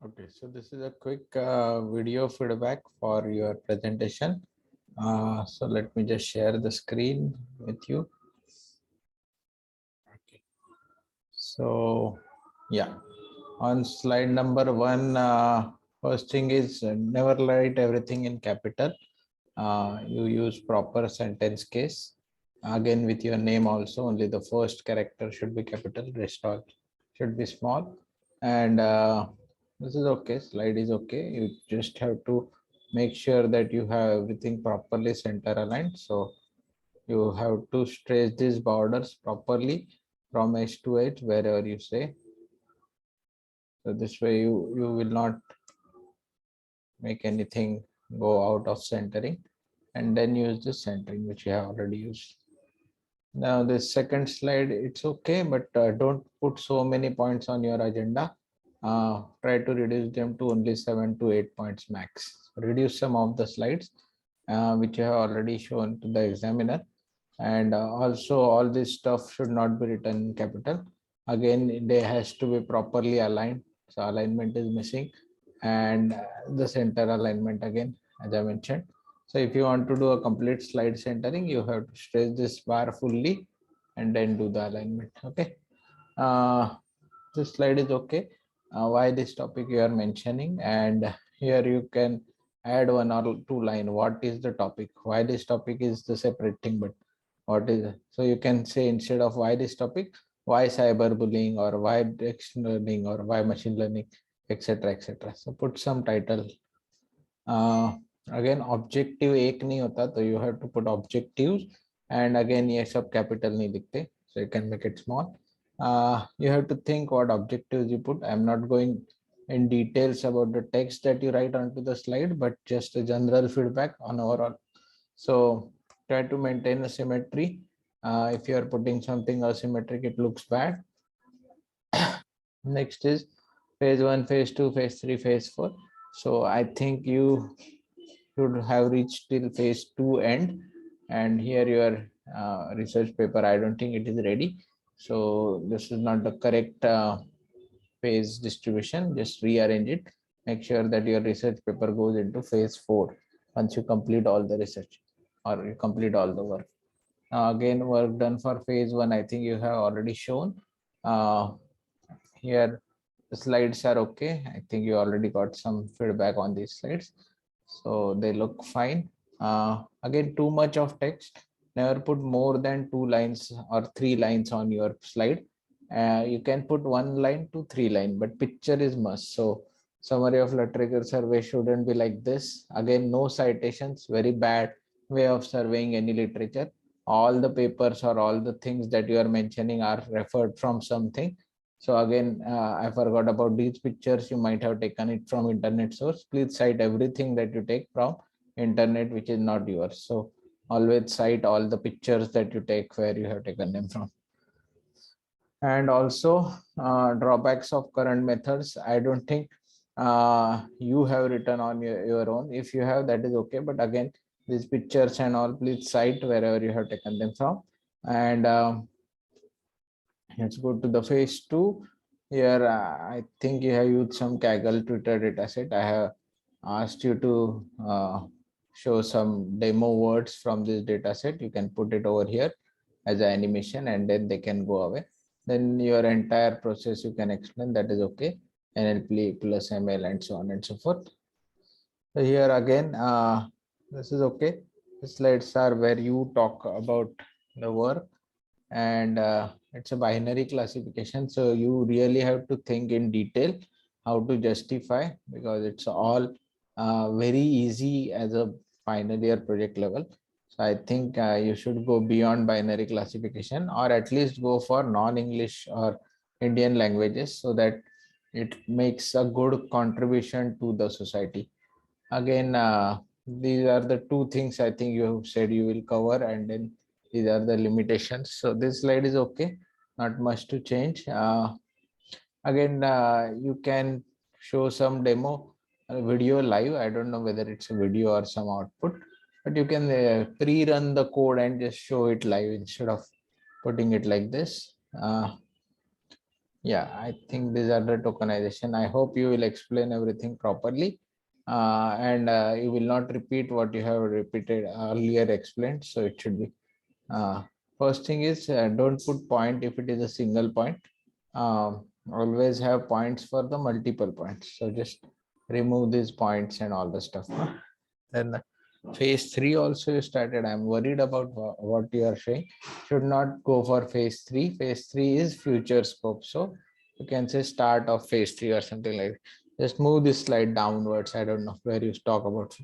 Okay, so this is a quick video feedback for your presentation. So let me just share the screen with you. Okay. So yeah, on slide number one, first thing is never write everything in capital. You use proper sentence case. Again, with your name also, only the first character should be capital, rest all should be small. And this is okay, slide is okay. You just have to make sure that you have everything properly center aligned. So you have to trace these borders properly from edge to edge wherever you say. So this way you will not make anything go out of centering, and then use the centering which you have already used. Now the second slide, it's okay, but don't put so many points on your agenda. Try to reduce them to only 7 to 8 points max. Reduce some of the slides which you have already shown to the examiner. And also all this stuff should not be written in capital. Again, they has to be properly aligned. So alignment is missing, and the center alignment again, as I mentioned. So if you want to do a complete slide centering, you have to stretch this bar fully and then do the alignment. Okay. Uh, this slide is okay. Why this topic you are mentioning, and here you can add one or two line. What is the topic? Why this topic is the separate thing, but what is it? So you can say instead of why this topic, why cyberbullying, or why text learning, or why machine learning, etc., etc. So put some title. Again, objective एक नहीं होता, तो you have to put objectives, and again ये सब capital नहीं दिखते, so you can make it small. You have to think what objectives you put. I'm not going in details about the text that you write onto the slide, but just a general feedback on overall. So try to maintain a symmetry. If you are putting something asymmetric, it looks bad. Next is phase 1, phase 2, phase 3, phase 4. So I think you should have reached till phase 2 end, and here your research paper, I don't think it is ready. So this is not the correct phase distribution. Just rearrange it. Make sure that your research paper goes into phase 4 once you complete all the research or you complete all the work. Again, work done for phase 1, I think you have already shown. Here the slides are okay. I think you already got some feedback on these slides, so they look fine. Again, too much of text. Never put more than 2 lines or 3 lines on your slide. You can put 1 line to 3 line, but picture is must. So summary of literature survey shouldn't be like this. Again, no citations, very bad way of surveying any literature. All the papers or all the things that you are mentioning are referred from something. So again, I forgot about these pictures. You might have taken it from internet source. Please cite everything that you take from internet, which is not yours. So always cite all the pictures that you take where you have taken them from. And also drawbacks of current methods. I don't think you have written on your own. If you have, that is okay. But again, these pictures and all, please cite wherever you have taken them from. And let's go to the phase 2. Here, I think you have used some Kaggle Twitter dataset. I have asked you to show some demo words from this dataset. You can put it over here as an animation, and then they can go away. Then your entire process you can explain, that is okay. NLP plus ML and so on and so forth. So here again, this is okay. The slides are where you talk about the work, and it's a binary classification, so you really have to think in detail how to justify, because it's all very easy as a final year project level. So I think you should go beyond binary classification, or at least go for non-English or Indian languages, so that it makes a good contribution to the society. Again, these are the two things I think you have said you will cover, and then these are the limitations. So this slide is okay, not much to change. Again, you can show some demo video live. I don't know whether it's a video or some output, but you can pre-run the code and just show it live instead of putting it like this. Yeah, I think these are the tokenization. I hope you will explain everything properly, and you will not repeat what you have repeated earlier explained. So it should be. Uh, First thing is, don't put point if it is a single point. Always have points for the multiple points. So just remove these points and all the stuff. Then phase 3 also you started. I'm worried about what you are saying. Should not go for phase 3. Phase 3 is future scope. So you can say start of phase 3 or something like that. Just move this slide downwards. I don't know where you talk about.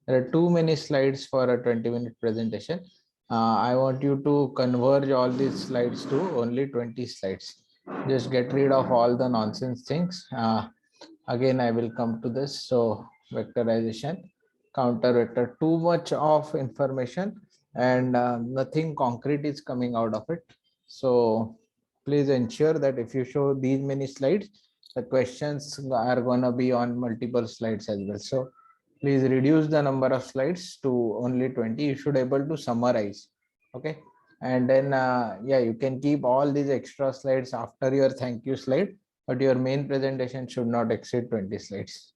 There are too many slides for a 20-minute presentation. I want you to converge all these slides to only 20 slides. Just get rid of all the nonsense things. Again, I will come to this. So vectorization, counter vector, too much of information and nothing concrete is coming out of it. So please ensure that if you show these many slides, the questions are going to be on multiple slides as well. So please reduce the number of slides to only 20. You should able to summarize. Okay. And then, yeah, you can keep all these extra slides after your thank you slide, but your main presentation should not exceed 20 slides.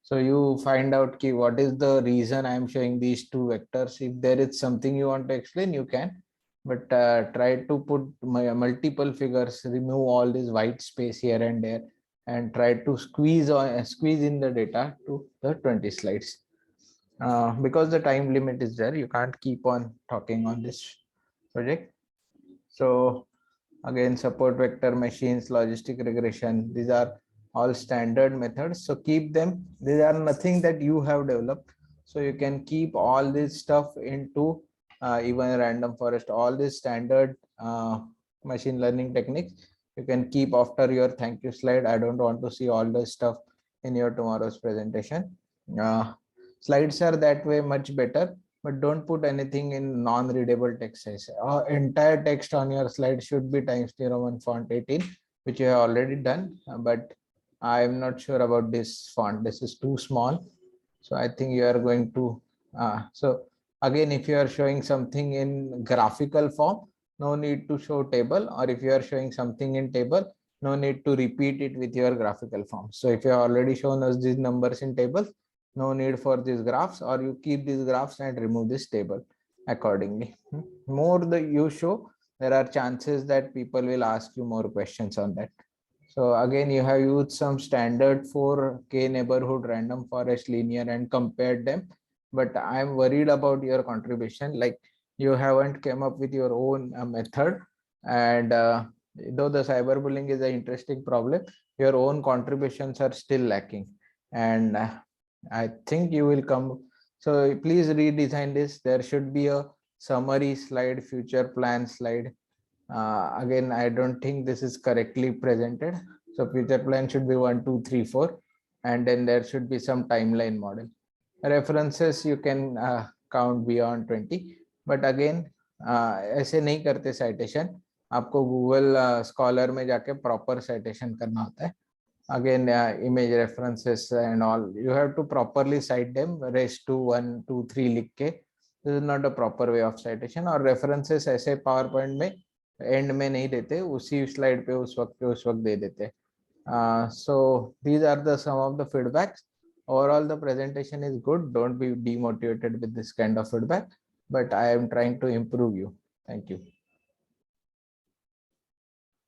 So you find out key what is the reason I am showing these two vectors. If there is something you want to explain, you can, but try to put multiple figures, remove all this white space here and there, and try to squeeze in the data to the 20 slides. Because the time limit is there, you can't keep on talking on this project. So again, support vector machines, logistic regression, these are all standard methods. So keep them. These are nothing that you have developed. So you can keep all this stuff into even random forest, all these standard machine learning techniques. You can keep after your thank you slide. I don't want to see all the stuff in your tomorrow's presentation. Uh, Slides are that way much better, but don't put anything in non-readable text size. Entire text on your slide should be Times New Roman font 18, which you have already done, but I am not sure about this font. This is too small. So I think you are going to, so again, if you are showing something in graphical form, no need to show table, or if you are showing something in table, no need to repeat it with your graphical form. So if you have already shown us these numbers in tables, no need for these graphs, or you keep these graphs and remove this table accordingly. More the you show, there are chances that people will ask you more questions on that. So again, you have used some standard for k neighborhood random forest linear and compared them, but I'm worried about your contribution. Like you haven't came up with your own method, and though the cyberbullying is an interesting problem, your own contributions are still lacking, and I think you will come. So please redesign this. There should be a summary slide, future plan slide. Again, I don't think this is correctly presented. So future plan should be 1, 2, 3, 4, and then there should be some timeline model. References you can count beyond 20, but again, ऐसे नहीं करते citation. आपको Google Scholar में जाके proper citation करना होता है. Again, image references and all, you have to properly cite them. Raised to 1, 2, 3 लिख के, this is not a proper way of citation. और references ऐसे PowerPoint में end में नहीं देते, उसी slide पे उस वक्त दे देते. So these are the some of the feedbacks. Overall, the presentation is good. Don't be demotivated with this kind of feedback, but I am trying to improve you. Thank you.